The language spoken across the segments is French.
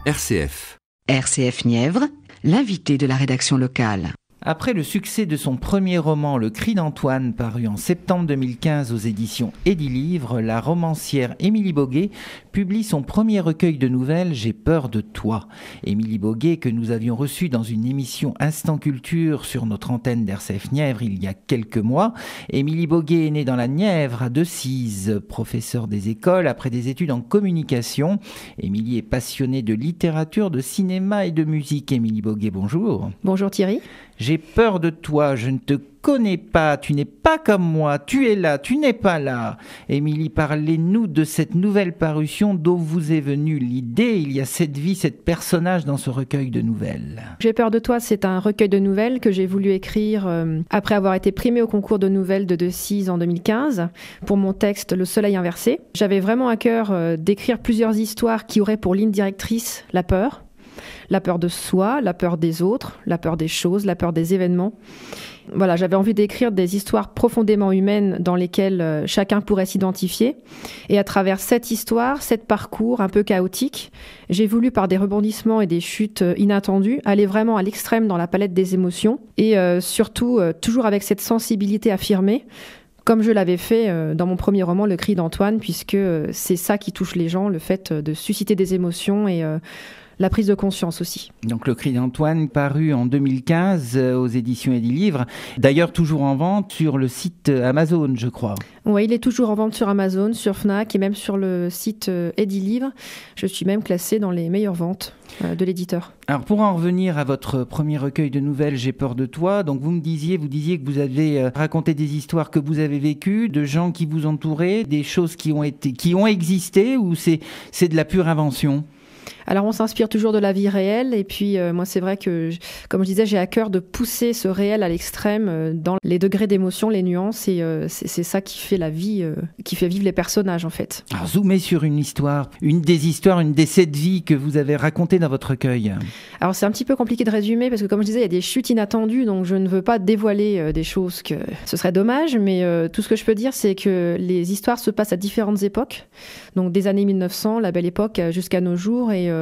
RCF. RCF Nièvre, l'invité de la rédaction locale. Après le succès de son premier roman, Le Cri d'Antoine, paru en septembre 2015 aux éditions Edilivre, la romancière Émilie Boguet publie son premier recueil de nouvelles, J'ai peur de toi. Émilie Boguet, que nous avions reçue dans une émission Instant Culture sur notre antenne d'RCF Nièvre il y a quelques mois. Émilie Boguet est née dans la Nièvre, à Decize, professeure des écoles après des études en communication. Émilie est passionnée de littérature, de cinéma et de musique. Émilie Boguet, bonjour. Bonjour Thierry. J'ai peur de toi, je ne te connais pas, tu n'es pas comme moi, tu es là, tu n'es pas là. Émilie, parlez-nous de cette nouvelle parution, d'où vous est venue l'idée. Il y a cette vie, cette personnage dans ce recueil de nouvelles. J'ai peur de toi, c'est un recueil de nouvelles que j'ai voulu écrire après avoir été primée au concours de nouvelles de Decize en 2015 pour mon texte Le Soleil inversé. J'avais vraiment à cœur d'écrire plusieurs histoires qui auraient pour ligne directrice la peur. La peur de soi, la peur des autres, la peur des choses, la peur des événements. Voilà, j'avais envie d'écrire des histoires profondément humaines dans lesquelles chacun pourrait s'identifier. Et à travers cette histoire, cet parcours un peu chaotique, j'ai voulu, par des rebondissements et des chutes inattendues, aller vraiment à l'extrême dans la palette des émotions et surtout toujours avec cette sensibilité affirmée, comme je l'avais fait dans mon premier roman, Le Cri d'Antoine, puisque c'est ça qui touche les gens, le fait de susciter des émotions et la prise de conscience aussi. Donc Le Cri d'Antoine, paru en 2015 aux éditions Edilivre, d'ailleurs toujours en vente sur le site Amazon, je crois. Oui, il est toujours en vente sur Amazon, sur Fnac et même sur le site Edilivre. Je suis même classée dans les meilleures ventes de l'éditeur. Alors pour en revenir à votre premier recueil de nouvelles, J'ai peur de toi, donc vous disiez que vous avez raconté des histoires que vous avez vécues, de gens qui vous entouraient, des choses qui ont existé, ou c'est de la pure invention ? Alors on s'inspire toujours de la vie réelle et puis moi c'est vrai que, comme je disais, j'ai à cœur de pousser ce réel à l'extrême dans les degrés d'émotion, les nuances et c'est ça qui fait la vie, qui fait vivre les personnages en fait. Alors zoomez sur une histoire, une des 7 vies que vous avez racontées dans votre recueil. Alors c'est un petit peu compliqué de résumer parce que comme je disais, il y a des chutes inattendues donc je ne veux pas dévoiler des choses que ce serait dommage, mais tout ce que je peux dire c'est que les histoires se passent à différentes époques, donc des années 1900, la belle époque, jusqu'à nos jours et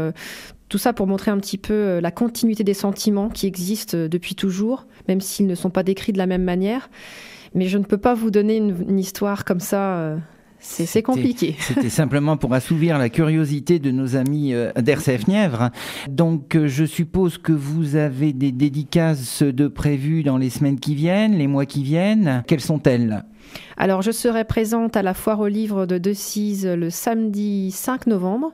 tout ça pour montrer un petit peu la continuité des sentiments qui existent depuis toujours, même s'ils ne sont pas décrits de la même manière. Mais je ne peux pas vous donner une histoire comme ça, c'est compliqué. C'était simplement pour assouvir la curiosité de nos amis d'RCF Nièvre. Donc je suppose que vous avez des dédicaces de prévues dans les semaines qui viennent, les mois qui viennent. Quelles sont-elles ? Alors je serai présente à la Foire aux Livres de Decize le samedi 5 novembre.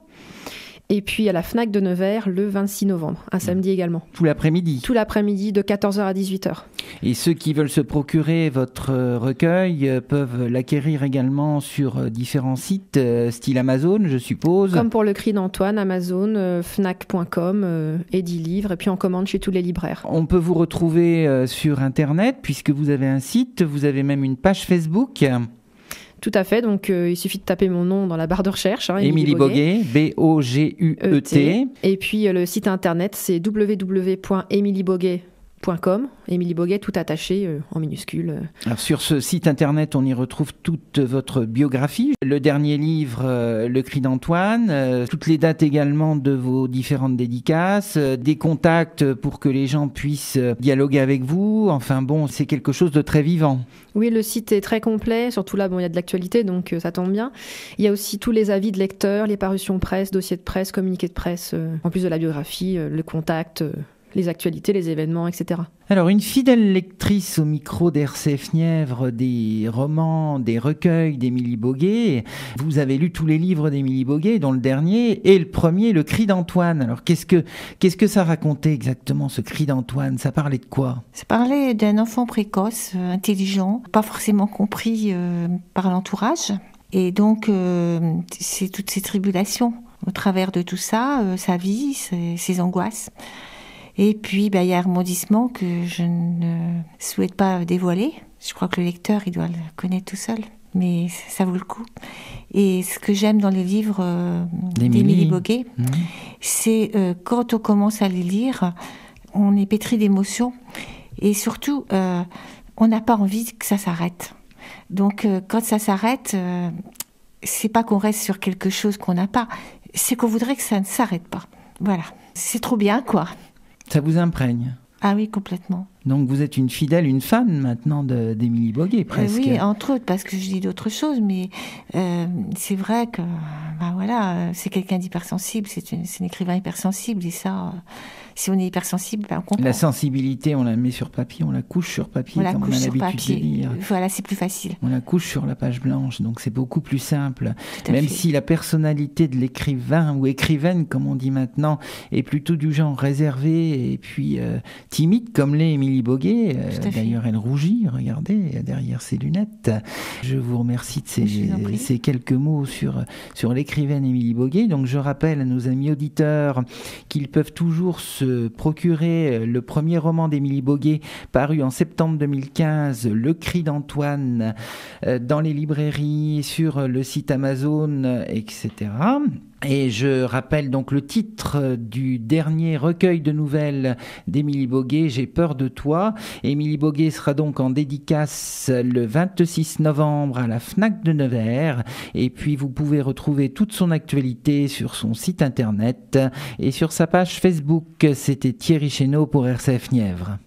Et puis à la Fnac de Nevers le 26 novembre, un samedi également. Tout l'après-midi ? Tout l'après-midi de 14h à 18h. Et ceux qui veulent se procurer votre recueil peuvent l'acquérir également sur différents sites, style Amazon, je suppose. Comme pour Le Cri d'Antoine, Amazon, Fnac.com, Edilivre, et puis en commande chez tous les libraires. On peut vous retrouver sur Internet, puisque vous avez un site, vous avez même une page Facebook. Tout à fait, donc il suffit de taper mon nom dans la barre de recherche. Émilie Boguet, B-O-G-U-E-T. Et puis le site internet, c'est www.emilieboguet.com. Émilie Boguet, tout attaché en minuscule. Alors sur ce site internet, on y retrouve toute votre biographie, le dernier livre, Le Cri d'Antoine, toutes les dates également de vos différentes dédicaces, des contacts pour que les gens puissent dialoguer avec vous. Enfin bon, c'est quelque chose de très vivant. Oui, le site est très complet, surtout là, il y a de l'actualité, donc ça tombe bien. Il y a aussi tous les avis de lecteurs, les parutions presse, dossiers de presse, communiqués de presse, en plus de la biographie, le contact, les actualités, les événements, etc. Alors, une fidèle lectrice au micro d'RCF Nièvre des romans, des recueils d'Émilie Boguet. Vous avez lu tous les livres d'Émilie Boguet, dont le dernier et le premier, Le Cri d'Antoine. Alors, qu'est-ce que ça racontait exactement, ce Cri d'Antoine ? Ça parlait de quoi ? Ça parlait d'un enfant précoce, intelligent, pas forcément compris par l'entourage. Et donc, c'est toutes ces tribulations au travers de tout ça, sa vie, ses angoisses. Et puis, il y a un rebondissement que je ne souhaite pas dévoiler. Je crois que le lecteur, il doit le connaître tout seul. Mais ça vaut le coup. Et ce que j'aime dans les livres d'Émilie Boguet, c'est quand on commence à les lire, on est pétri d'émotions. Et surtout, on n'a pas envie que ça s'arrête. Donc, quand ça s'arrête, c'est pas qu'on reste sur quelque chose qu'on n'a pas. C'est qu'on voudrait que ça ne s'arrête pas. Voilà, c'est trop bien, quoi. Ça vous imprègne? Ah oui, complètement. Donc vous êtes une fan maintenant d'Émilie Boguet, presque. Oui, entre autres, parce que je dis d'autres choses, mais c'est vrai que voilà, c'est quelqu'un d'hypersensible, c'est un écrivain hypersensible, et ça, si on est hypersensible, on comprend. La sensibilité, on la met sur papier, on la couche sur papier, comme on a l'habitude de lire. Voilà, c'est plus facile. On la couche sur la page blanche, donc c'est beaucoup plus simple. Même si la personnalité de l'écrivain ou écrivaine, comme on dit maintenant, est plutôt du genre réservé et puis timide, comme l'est Émilie Boguet. D'ailleurs, elle rougit, regardez, derrière ses lunettes. Je vous remercie de ces quelques mots sur l'écrivaine Émilie Boguet. Donc, je rappelle à nos amis auditeurs qu'ils peuvent toujours se procurer le premier roman d'Émilie Boguet, paru en septembre 2015, Le Cri d'Antoine, dans les librairies, sur le site Amazon, etc. Et je rappelle donc le titre du dernier recueil de nouvelles d'Émilie Boguet, J'ai peur de toi. Émilie Boguet sera donc en dédicace le 26 novembre à la Fnac de Nevers. Et puis vous pouvez retrouver toute son actualité sur son site internet et sur sa page Facebook. C'était Thierry Chénaud pour RCF Nièvre.